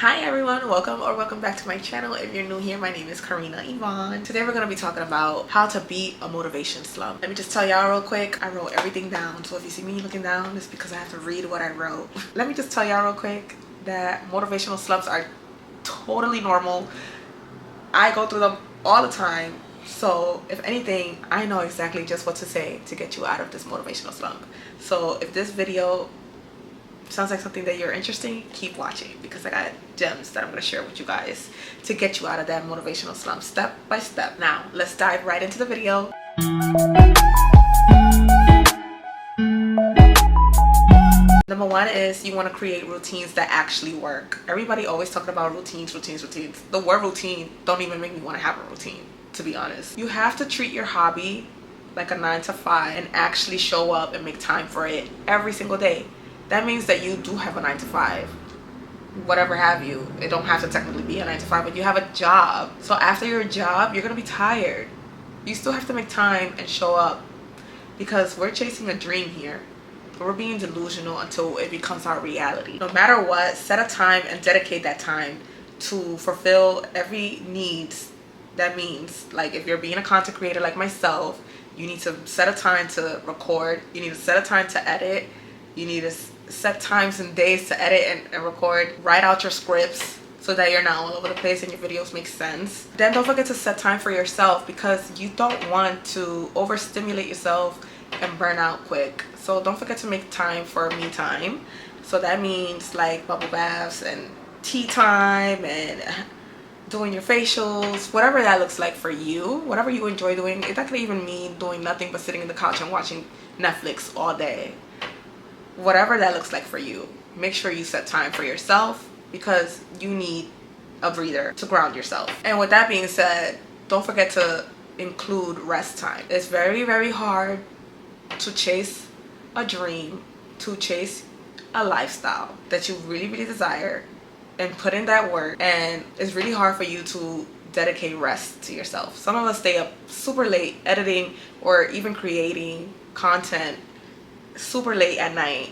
Hi everyone, welcome back to my channel. If you're new here, my name is Karina Yvonne. Today we're going to be talking about how to beat a motivation slump. Let me just tell y'all real quick, I wrote everything down, so if you see me looking down, it's because I have to read what I wrote. Let me just tell y'all real quick that motivational slumps are totally normal. I go through them all the time, so if anything, I know exactly just what to say to get you out of this motivational slump. So if this video sounds like something that you're interested in, keep watching, because I got gems that I'm going to share with you guys to get you out of that motivational slump step by step. Now let's dive right into the video. Number one is you want to create routines that actually work. Everybody always talking about routines. The word routine don't even make me want to have a routine, to be honest. You have to treat your hobby like a 9 to 5 and actually show up and make time for it every single day. That means that you do have a 9 to 5, whatever have you. It don't have to technically be a 9 to 5, but you have a job. So after your job, you're gonna be tired. You still have to make time and show up, because we're chasing a dream here. We're being delusional until it becomes our reality. No matter what, set a time and dedicate that time to fulfill every needs. That means, like, if you're being a content creator like myself, you need to set a time to record. You need to set a time to edit. You need to set times and days to edit and record. Write out your scripts so that you're not all over the place and your videos make sense. Then don't forget to set time for yourself, because you don't want to overstimulate yourself and burn out quick. So don't forget to make time for me time. So that means like bubble baths and tea time and doing your facials, whatever that looks like for you, whatever you enjoy doing. That could even mean doing nothing but sitting in the couch and watching Netflix all day. Whatever that looks like for you, make sure you set time for yourself, because you need a breather to ground yourself. And with that being said, don't forget to include rest time. It's very, very hard to chase a dream, to chase a lifestyle that you really, really desire and put in that work, and it's really hard for you to dedicate rest to yourself. Some of us stay up super late editing or even creating content super late at night.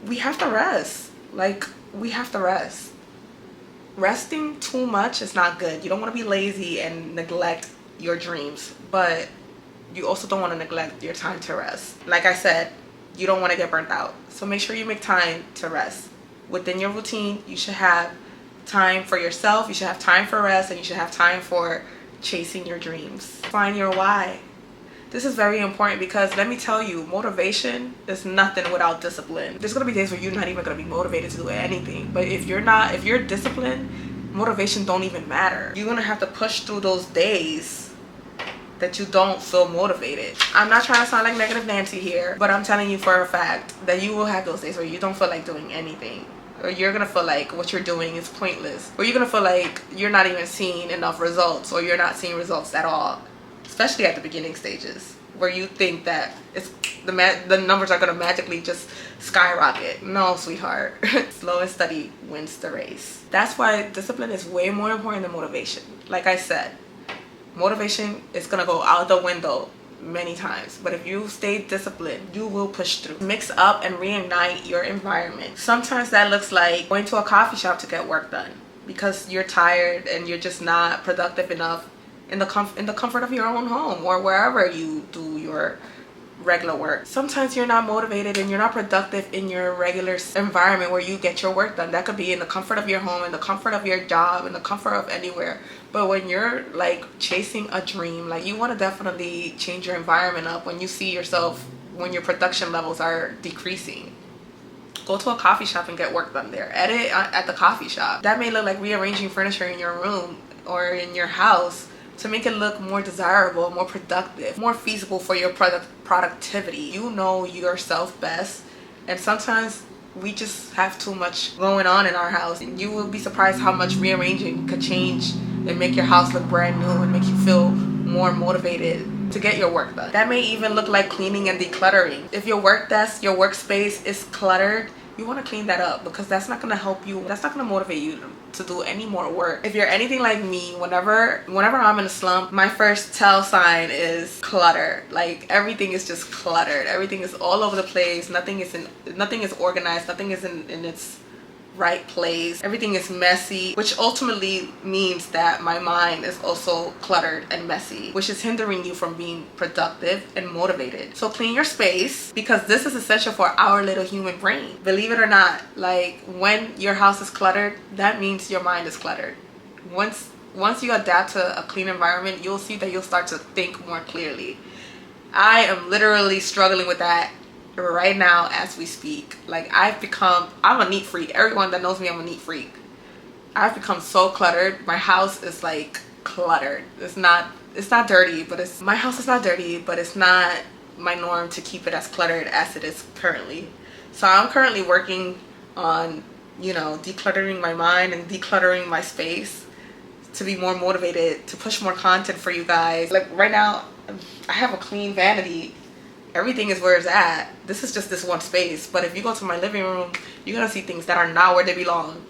We have to rest. Like, we have to rest. Resting too much is not good. You don't want to be lazy and neglect your dreams, but you also don't want to neglect your time to rest. Like I said, you don't want to get burnt out, so make sure you make time to rest. Within your routine, you should have time for yourself, you should have time for rest, and you should have time for chasing your dreams. Find your why. This is very important, because let me tell you, motivation is nothing without discipline. There's gonna be days where you're not even gonna be motivated to do anything, but if you're disciplined, motivation don't even matter. You're gonna have to push through those days that you don't feel motivated. I'm not trying to sound like negative Nancy here, but I'm telling you for a fact that you will have those days where you don't feel like doing anything, or you're gonna feel like what you're doing is pointless, or you're gonna feel like you're not even seeing enough results, or you're not seeing results at all. Especially at the beginning stages, where you think that it's the numbers are going to magically just skyrocket. No, sweetheart. Slow and steady wins the race. That's why discipline is way more important than motivation. Like I said, motivation is going to go out the window many times, but if you stay disciplined, you will push through. Mix up and reignite your environment. Sometimes that looks like going to a coffee shop to get work done because you're tired and you're just not productive enough in the comfort of your own home or wherever you do your regular work. Sometimes you're not motivated and you're not productive in your regular environment where you get your work done. That could be in the comfort of your home, in the comfort of your job, in the comfort of anywhere. But when you're like chasing a dream, like, you want to definitely change your environment up when you see yourself, when your production levels are decreasing. Go to a coffee shop and get work done there. Edit at the coffee shop. That may look like rearranging furniture in your room or in your house to make it look more desirable, more productive, more feasible for your productivity. You know yourself best, and sometimes we just have too much going on in our house. And you will be surprised how much rearranging could change and make your house look brand new and make you feel more motivated to get your work done. That may even look like cleaning and decluttering. If your work desk, your workspace is cluttered, you want to clean that up, because that's not going to help you. That's not going to motivate you to do any more work. If you're anything like me, whenever I'm in a slump, my first tell sign is clutter. Like, everything is just cluttered. Everything is all over the place. Nothing is organized. Nothing is in its right place. Everything is messy, which ultimately means that my mind is also cluttered and messy, which is hindering you from being productive and motivated. So clean your space, because this is essential for our little human brain. Believe it or not, like when your house is cluttered, that means your mind is cluttered. Once you adapt to a clean environment, you'll see that you'll start to think more clearly. I am literally struggling with that right now as we speak. Like I'm a neat freak. Everyone that knows me, I'm a neat freak. I've become so cluttered. My house is like cluttered. It's not dirty, but my house is not dirty, but it's not my norm to keep it as cluttered as it is currently. So I'm currently working on, decluttering my mind and decluttering my space to be more motivated, to push more content for you guys. Like right now, I have a clean vanity. Everything is where it's at. This is just this one space. But if you go to my living room, you're gonna see things that are not where they belong.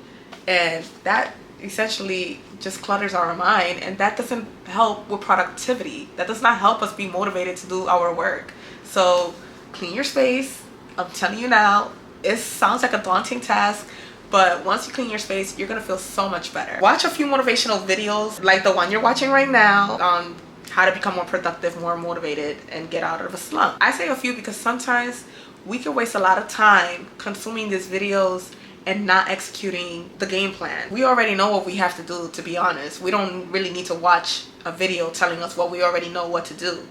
And that essentially just clutters our mind, and that doesn't help with productivity. That does not help us be motivated to do our work. So clean your space. I'm telling you now, it sounds like a daunting task, but once you clean your space, you're gonna feel so much better. Watch a few motivational videos like the one you're watching right now on how to become more productive, more motivated, and get out of a slump. I say a few because sometimes we can waste a lot of time consuming these videos and not executing the game plan. We already know what we have to do, to be honest. We don't really need to watch a video telling us what we already know what to do.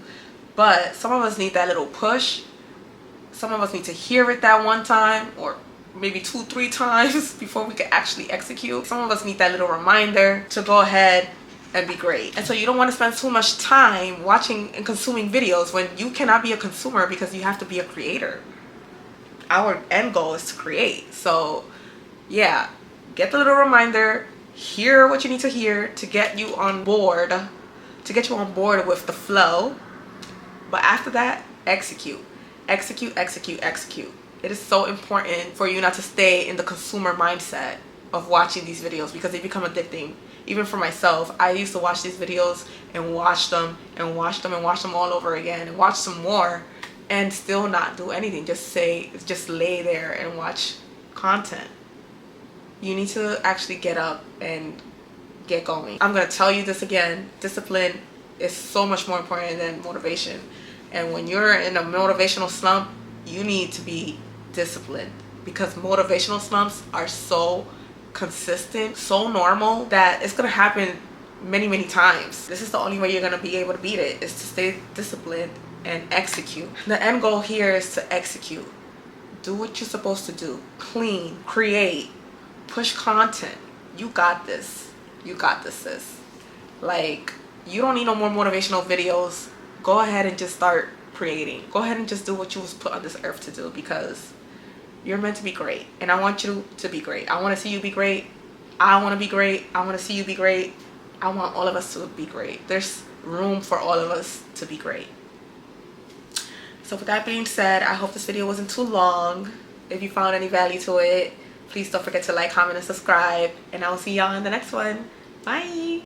But some of us need that little push. Some of us need to hear it that one time, or maybe 2-3 times before we can actually execute. Some of us need that little reminder to go ahead and be great. And so you don't want to spend too much time watching and consuming videos when you cannot be a consumer, because you have to be a creator. Our end goal is to create. So yeah, get the little reminder, hear what you need to hear to get you on board, with the flow. But after that, execute. It is so important for you not to stay in the consumer mindset of watching these videos, because they become addicting. Even for myself, I used to watch these videos and watch them all over again, and watch some more and still not do anything. Just lay there and watch content. You need to actually get up and get going. I'm going to tell you this again. Discipline is so much more important than motivation. And when you're in a motivational slump, you need to be disciplined, because motivational slumps are so consistent, so normal, that it's going to happen many times. This is the only way you're going to be able to beat it, is to stay disciplined and execute. The end goal here is to execute. Do what you're supposed to do. Clean, create, push content. You got this. You got this, sis. Like, you don't need no more motivational videos. Go ahead and just start creating. Go ahead and just do what you was put on this earth to do, because you're meant to be great. And I want you to be great. I want to see you be great. I want to be great. I want to see you be great. I want all of us to be great. There's room for all of us to be great. So with that being said, I hope this video wasn't too long. If you found any value to it, please don't forget to like, comment, and subscribe. And I will see y'all in the next one. Bye.